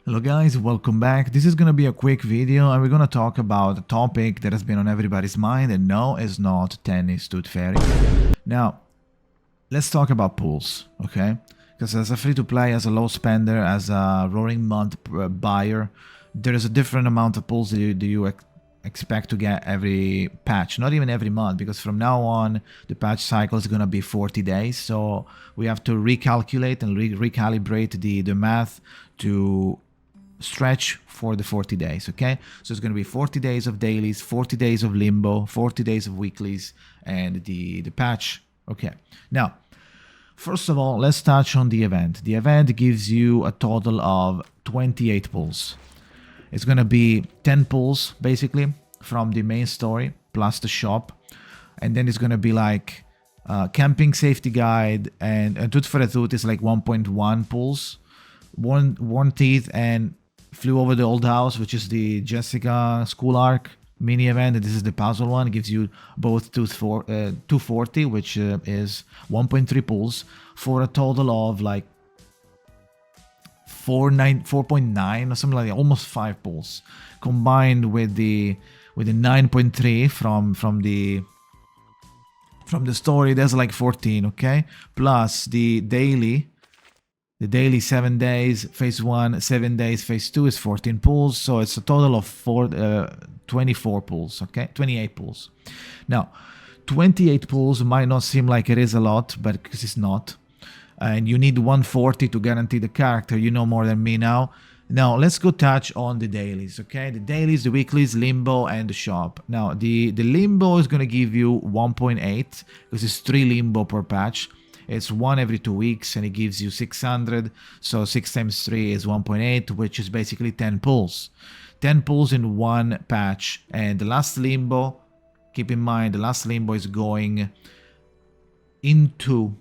Hello guys, welcome back. This is going to be a quick video and we're going to talk about a topic that has been on everybody's mind, and no, it's not tennis tooth fairy. Now, let's talk about pools, okay? Because as a free-to-play, as a low spender, as a roaring month buyer, there is a different amount of pools that you expect to get every patch, not even every month, because from now on the patch cycle is going to be 40 days, so we have to recalculate and recalibrate the math to stretch for the 40 days. Okay, so it's going to be 40 days of dailies, 40 days of limbo, 40 days of weeklies, and the patch. Okay, now first of all, let's touch on the event. The event gives you a total of 28 pulls. It's going to be 10 pulls basically from the main story plus the shop, and then it's going to be like camping safety guide, and tooth for a tooth is like 1.1 pulls, worn teeth, and flew over the old house, which is the Jessica school arc mini event, and this is the puzzle one. It gives you both 240, which is 1.3 pulls, for a total of like 4.9 or something like that, almost 5 pulls, combined with the 9.3 from the story. There's like 14, okay, plus the daily 7 days phase 1, 7 days phase 2 is 14 pulls, so it's a total of 24 pulls, okay, 28 pulls. Now 28 pulls might not seem like it is a lot, but because it's not, and you need 140 to guarantee the character. You know more than me now. Now let's go touch on the dailies, okay? The dailies, the weeklies, limbo, and the shop. Now the limbo is going to give you 1.8 because it's 3 limbo per patch. It's 1 every 2 weeks, and it gives you 600, so 6 times 3 is 1.8, which is basically 10 pulls. 10 pulls in 1 patch, and the last limbo, keep in mind, the last limbo is going into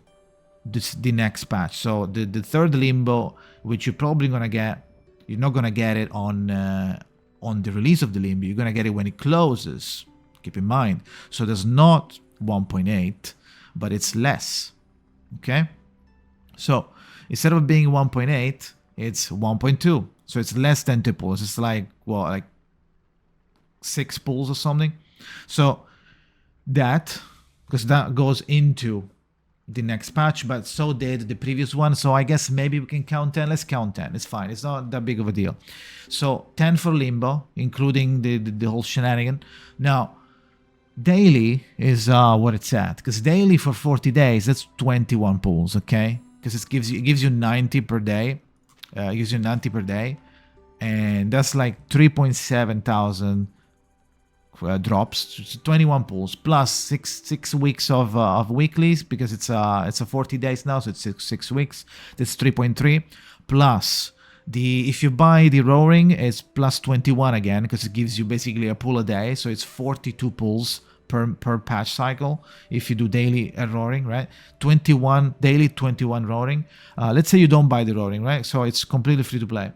the next patch. So the third limbo, which you're probably going to get, you're not going to get it on the release of the limbo, you're going to get it when it closes, keep in mind. So there's not 1.8, but it's less. Okay, so instead of being 1.8, it's 1.2, so it's less than 2 pulls. It's like, well, like 6 pulls or something. So that, because that goes into the next patch, but so did the previous one, so I guess maybe we can count 10. Let's count 10. It's fine, it's not that big of a deal. So 10 for limbo, including the whole shenanigan. Now daily is what it's at, because daily for 40 days, that's 21 pulls, okay? Because it gives you 90 per day, gives you 90 per day, and that's like 3.7 thousand drops. 21 pulls plus 6 weeks of weeklies, because it's a 40 days now, so it's 6 weeks. That's 3.3 plus if you buy the roaring, it's plus 21 again, because it gives you basically a pull a day, so it's 42 pulls per patch cycle if you do daily roaring, right? 21 daily, 21 roaring. Let's say you don't buy the roaring, right? So it's completely free to play.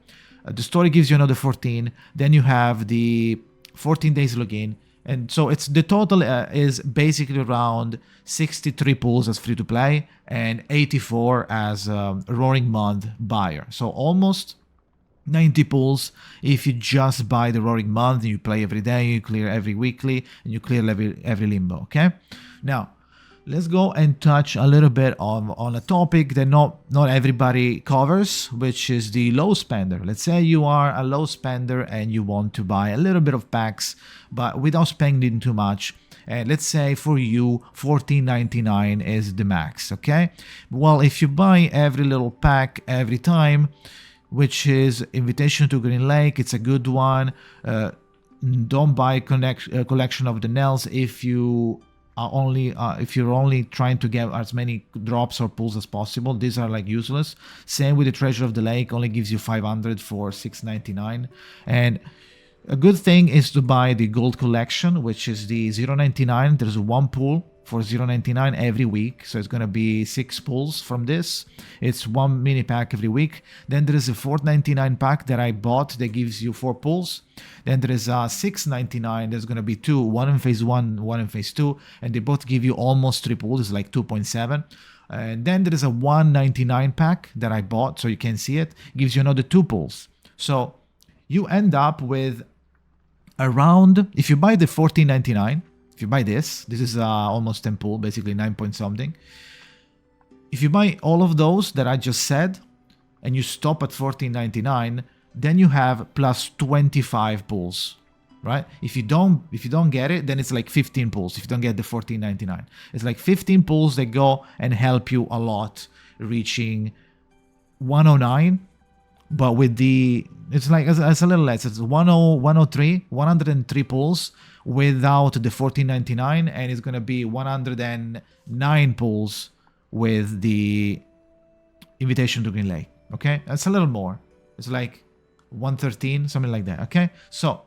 The story gives you another 14. Then you have the 14 days login, and so it's the total is basically around 63 pulls as free to play and 84 as a roaring month buyer. So almost 90 pulls if you just buy the roaring month and you play every day, you clear every weekly, and you clear every limbo. Okay, now let's go and touch a little bit on a topic that not everybody covers, which is the low spender. Let's say you are a low spender and you want to buy a little bit of packs, but without spending too much. And let's say for you $14.99 is the max. Okay, well, if you buy every little pack every time, which is Invitation to Green Lake, it's a good one. Don't buy collection of the nails if you are if you're only trying to get as many drops or pulls as possible. These are like useless. Same with the Treasure of the Lake, only gives you 500 for $6.99. And a good thing is to buy the gold collection, which is the $0.99. There's 1 pull for $0.99 every week, so it's going to be 6 pulls from this. It's 1 mini pack every week. Then there is a $4.99 pack that I bought that gives you 4 pulls. Then there is a $6.99. There's going to be 2, one in phase 1, one in phase 2, and they both give you almost 3 pulls. It's like 2.7. And then there is a $1.99 pack that I bought, so you can see it. Gives you another 2 pulls. So you end up with around, if you buy the 14.99, if you buy this is almost 10 pool, basically 9 point something. If you buy all of those that I just said, and you stop at 14.99, then you have plus 25 pools, right? If you don't get it, then it's like 15 pools. If you don't get the 14.99, it's like 15 pools that go and help you a lot, reaching 109. But with the, it's like it's a little less. It's 103 pools without the 14.99, and it's gonna be 109 pools with the invitation to Green Lake. Okay, that's a little more. It's like 113, something like that. Okay, so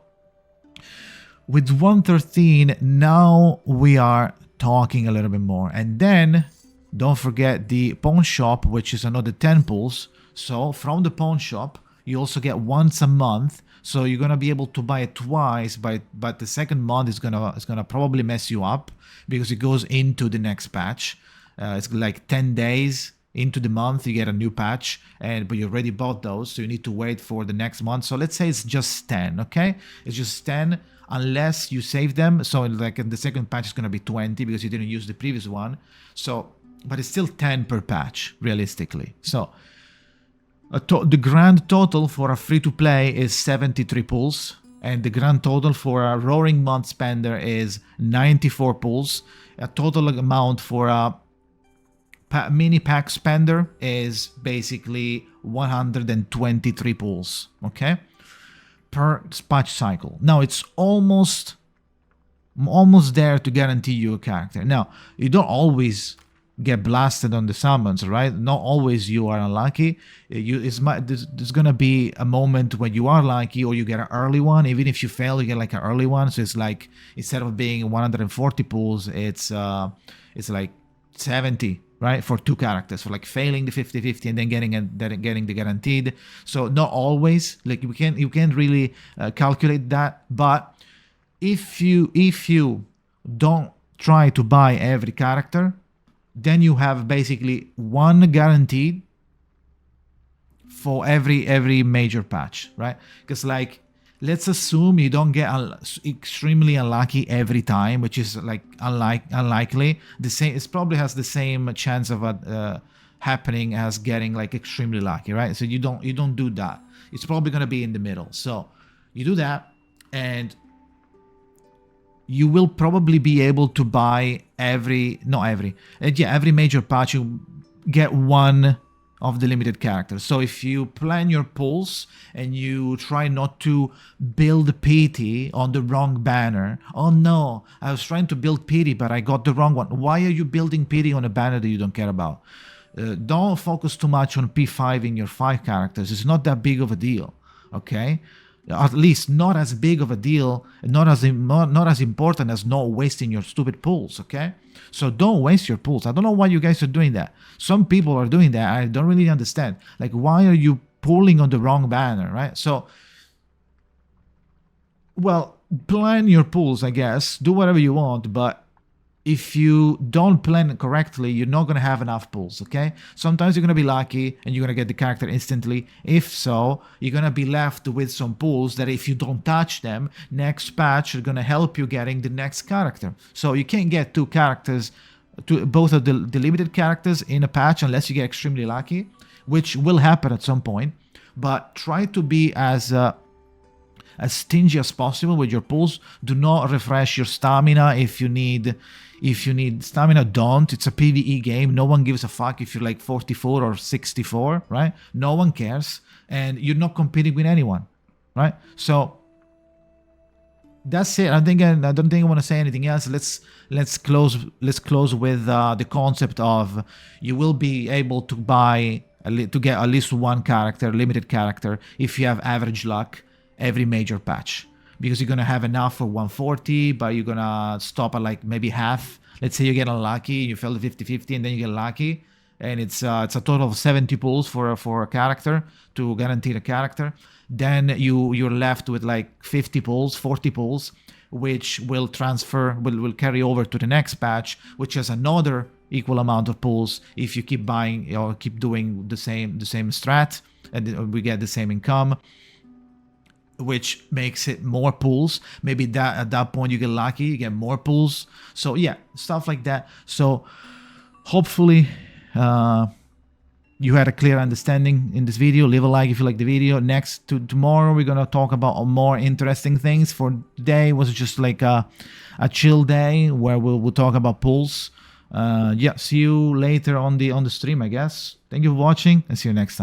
with 113, now we are talking a little bit more. And then don't forget the pawn shop, which is another 10 pools. So from the pawn shop, you also get once a month. So you're gonna be able to buy it twice, but the second month is gonna probably mess you up because it goes into the next patch. It's like 10 days into the month, you get a new patch, but you already bought those, so you need to wait for the next month. So let's say it's just 10, okay? It's just 10 unless you save them. So like the second patch is going to be 20 because you didn't use the previous one. So, but it's still 10 per patch, realistically. So the grand total for a free-to-play is 73 pulls, and the grand total for a Roaring Month spender is 94 pulls. A total amount for a mini pack spender is basically 123 pulls, okay, per patch cycle. Now it's almost there to guarantee you a character. Now you don't always get blasted on the summons, right? Not always you are unlucky. There's gonna be a moment when you are lucky or you get an early one. Even if you fail, you get like an early one. So it's like instead of being 140 pulls, it's like 70. Right, for two characters, for like failing the 50-50 and then getting the guaranteed. So not always, like you can't really calculate that. But if you don't try to buy every character, then you have basically one guaranteed for every major patch, right? Because like, let's assume you don't get extremely unlucky every time, which is like unlikely. The same, it probably has the same chance of happening as getting like extremely lucky, right? So you don't do that. It's probably gonna be in the middle. So you do that, and you will probably be able to buy every major patch. You get one of the limited characters. So if you plan your pulls and you try not to build pity on the wrong banner. Oh no, I was trying to build pity, but I got the wrong one. Why are you building pity on a banner that you don't care about? Don't focus too much on P5 in your 5 characters. It's not that big of a deal, okay? At least not as big of a deal, not as important as not wasting your stupid pulls, okay? So don't waste your pulls. I don't know why you guys are doing that. Some people are doing that. I don't really understand. Like, why are you pulling on the wrong banner, right? So, well, plan your pulls, I guess. Do whatever you want, but if you don't plan correctly, you're not going to have enough pulls, okay? Sometimes you're going to be lucky and you're going to get the character instantly. If so, you're going to be left with some pulls that if you don't touch them, next patch are going to help you getting the next character. So you can't get two characters, both of the limited characters in a patch unless you get extremely lucky, which will happen at some point. But try to be as stingy as possible with your pulls. Do not refresh your stamina if you need stamina. Don't. It's a PvE game. No one gives a fuck if you're like 44 or 64, right? No one cares, and you're not competing with anyone, right? So that's it. I don't think I want to say anything else. Let's close with the concept of you will be able to get at least one character, limited character, if you have average luck every major patch, because you're gonna have enough for 140, but you're gonna stop at like maybe half. Let's say you get unlucky, you fail the 50-50, and then you get lucky, and it's a total of 70 pulls for a character to guarantee the character. Then you're left with like 50 pulls, 40 pulls, which will carry over to the next patch, which has another equal amount of pulls if you keep buying or keep doing the same strat, and we get the same income. which makes it more pulls. Maybe that at that point you get lucky, you get more pulls. So yeah, stuff like that. So hopefully you had a clear understanding in this video. Leave a like if you like the video. Tomorrow we're gonna talk about more interesting things. For today was just like a chill day where we'll talk about pulls. Yeah, see you later on the stream, I guess. Thank you for watching and see you next time.